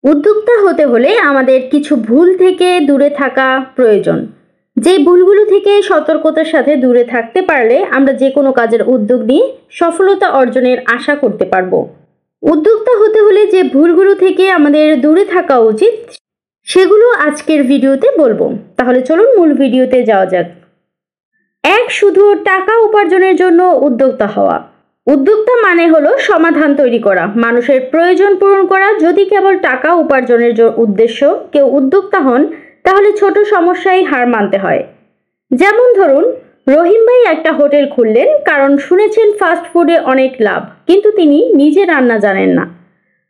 উদ্যোক্তা হতে হলে আমাদের কিছু ভুল থেকে দূরে থাকা প্রয়োজন। যে ভুলগুলো থেকে সতর্কতার সাথে দূরে থাকতে পারলে আমরা যে কোনো কাজের উদ্যোগ নিয়ে সফলতা অর্জনের আশা করতে পারবো। উদ্যোক্তা হতে হলে যে ভুলগুলো থেকে আমাদের দূরে থাকা উচিত সেগুলো আজকের ভিডিওতে বলবো। তাহলে চলুন মূল ভিডিওতে যাওয়া যাক। শুধু টাকা উপার্জনের জন্য উদ্যোক্তা হওয়া। উদ্যোক্তা মানে হলো সমাধান তৈরি করা, মানুষের প্রয়োজন পূরণ করা। যদি কেবল টাকা উপার্জনের উদ্দেশ্য কেউ উদ্যোক্তা হন তাহলে ছোট সমস্যায় হার মানতে হয়। যেমন ধরুন, রহিম ভাই একটা হোটেল খুললেন কারণ শুনেছেন ফাস্ট ফুডে অনেক লাভ, কিন্তু তিনি নিজে রান্না জানেন না,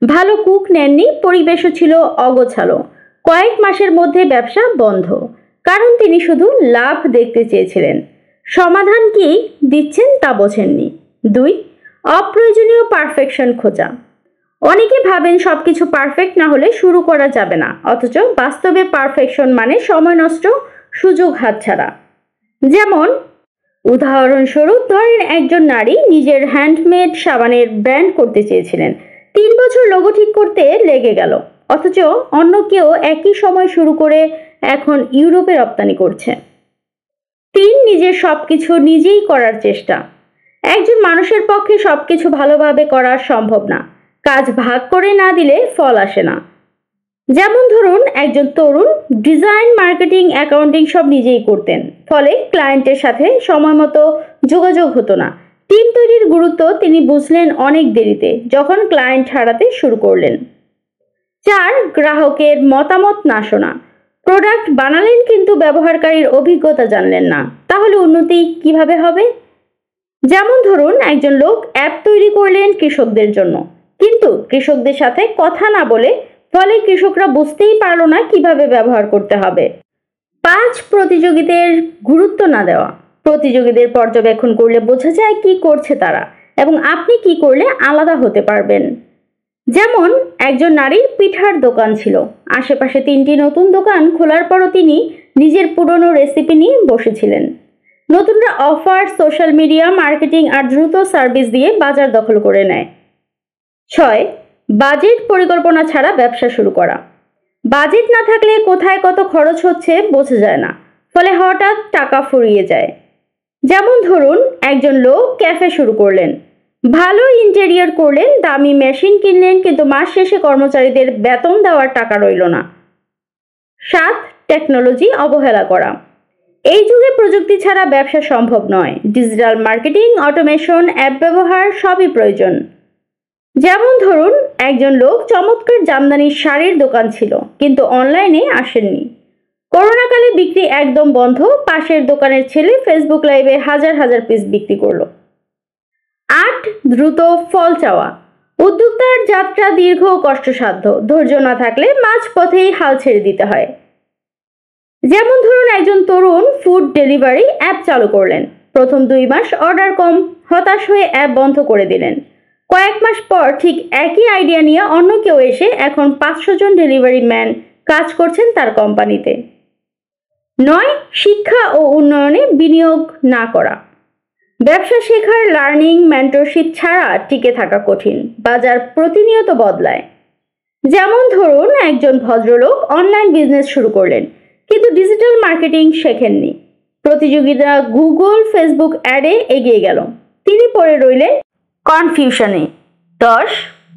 ভালো কুক নেননি, পরিবেশও ছিল অগোছালো। কয়েক মাসের মধ্যে ব্যবসা বন্ধ, কারণ তিনি শুধু লাভ দেখতে চেয়েছিলেন, সমাধান কি দিচ্ছেন তা বোঝেননি। 2. অপ্রয়োজনীয় পারফেকশন খোঁজা। অনেকে ভাবেন সবকিছু পারফেক্ট না হলে শুরু করা যাবে না, অথচ বাস্তবে পারফেকশন মানে সময় নষ্ট, সুযোগ হাতছাড়া। যেমন উদাহরণস্বরূপ ধরেন, একজন নারী নিজের হ্যান্ডমেড সাবানের ব্র্যান্ড করতে চেয়েছিলেন, 3 বছর লোগো ঠিক করতে লেগে গেল, অথচ অন্য কেউ একই সময় শুরু করে এখন ইউরোপে রপ্তানি করছে। 3. নিজের সবকিছু নিজেই করার চেষ্টা। একজন মানুষের পক্ষে সবকিছু ভালোভাবে করা সম্ভব না, কাজ ভাগ করে না দিলে ফল আসে না। যেমন ধরুন, একজন তরুণ ডিজাইন, মার্কেটিং, অ্যাকাউন্টিং সব নিজেই করতেন, ফলে ক্লায়েন্টের সাথে সময় মতো যোগাযোগ হতো না। টিম তৈরির গুরুত্ব তিনি বুঝলেন অনেক দেরিতে, যখন ক্লায়েন্ট হারাতে শুরু করলেন। 4. গ্রাহকের মতামত না শোনা। প্রোডাক্ট বানালেন কিন্তু ব্যবহারকারীর অভিজ্ঞতা জানলেন না, তাহলে উন্নতি কিভাবে হবে? যেমন ধরুন, একজন লোক অ্যাপ তৈরি করলেন কৃষকদের জন্য, কিন্তু কৃষকদের সাথে কথা না বলে, ফলে কৃষকরা বুঝতেই পারলো না কিভাবে ব্যবহার করতে হবে। 5. প্রতিযোগীদের গুরুত্ব না দেওয়া। প্রতিযোগীদের পর্যবেক্ষণ করলে বোঝা যায় কি করছে তারা, এবং আপনি কি করলে আলাদা হতে পারবেন। যেমন একজন নারীর পিঠার দোকান ছিল, আশেপাশে 3টি নতুন দোকান খোলার পরও তিনি নিজের পুরনো রেসিপি নিয়ে বসেছিলেন। নতুনরা অফার, সোশ্যাল মিডিয়া মার্কেটিং আর দ্রুত সার্ভিস দিয়ে বাজার দখল করে নেয়। 6. বাজেট পরিকল্পনা ছাড়া ব্যবসা শুরু করা। বাজেট না থাকলে কোথায় কত খরচ হচ্ছে বোঝা যায় না, ফলে হঠাৎ টাকা ফুরিয়ে যায়। যেমন ধরুন, একজন লোক ক্যাফে শুরু করলেন, ভালো ইন্টেরিয়র করলেন, দামি মেশিন কিনলেন, কিন্তু মাস শেষে কর্মচারীদের বেতন দেওয়ার টাকা রইল না। 7. টেকনোলজি অবহেলা করা। এই যুগে প্রযুক্তি ছাড়া ব্যবসা সম্ভব নয়। ডিজিটাল মার্কেটিং, অটোমেশন, অ্যাপ ব্যবহার সবই প্রয়োজন। যেমন ধরুন, একজন লোক চমৎকার জামদানির শাড়ির দোকান ছিল, কিন্তু অনলাইনে আসেননি। করোনাকালে বিক্রি একদম বন্ধ, পাশের দোকানের ছেলে ফেসবুক লাইভে হাজার হাজার পিস বিক্রি করলো। 8. দ্রুত ফল চাওয়া। উদ্যোক্তার যাত্রা দীর্ঘ ও কষ্টসাধ্য, ধৈর্য না থাকলে মাঝপথেই হাল ছেড়ে দিতে হয়। যেমন ধরুন, একজন তরুণ ফুড ডেলিভারি অ্যাপ চালু করলেন, প্রথম 2 মাস অর্ডার কম, হতাশ হয়ে অ্যাপ বন্ধ করে দিলেন। কয়েক মাস পর ঠিক একই আইডিয়া নিয়ে অন্য কেউ এসে এখন 500 জন ডেলিভারি ম্যান কাজ করছেন তার কোম্পানিতে। 9. শিক্ষা ও উন্নয়নে বিনিয়োগ না করা। ব্যবসা শেখার, লার্নিং, মেন্টরশিপ ছাড়া টিকে থাকা কঠিন, বাজার প্রতিনিয়ত বদলায়। যেমন ধরুন, একজন ভদ্রলোক অনলাইন বিজনেস শুরু করলেন, কিন্তু ডিজিটাল মার্কেটিং শেখেননি। প্রতিযোগীরা গুগল, ফেসবুক অ্যাডে এগিয়ে গেল, তিনি পড়ে রইলেন কনফিউশনে। 10.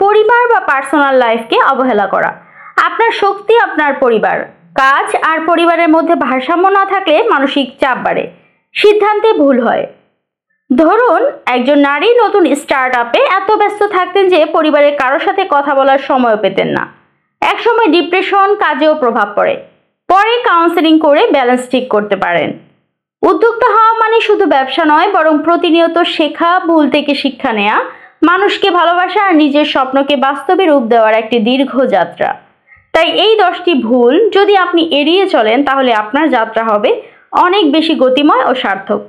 পরিবার বা পার্সোনাল লাইফকে অবহেলা করা। আপনার শক্তি আপনার পরিবার, কাজ আর পরিবারের মধ্যে ভারসাম্য না থাকলে মানসিক চাপ বাড়ে, সিদ্ধান্তে ভুল হয়। ধরুন, একজন নারী নতুন স্টার্ট আপে এত ব্যস্ত থাকতেন যে পরিবারের কারোর সাথে কথা বলার সময় পেতেন না। একসময় ডিপ্রেশন, কাজেও প্রভাব পড়ে, পরে কাউন্সেলিং করে ব্যালেন্স ঠিক করতে পারেন। উদ্যোক্তা হওয়া মানে শুধু ব্যবসা নয়, বরং প্রতিনিয়ত শেখা, ভুল থেকে শিক্ষা নেওয়া, মানুষকে ভালোবাসা আর নিজের স্বপ্নকে বাস্তবে রূপ দেওয়ার একটি দীর্ঘ যাত্রা। তাই এই 10টি ভুল যদি আপনি এড়িয়ে চলেন, তাহলে আপনার যাত্রা হবে অনেক বেশি গতিময় ও সার্থক।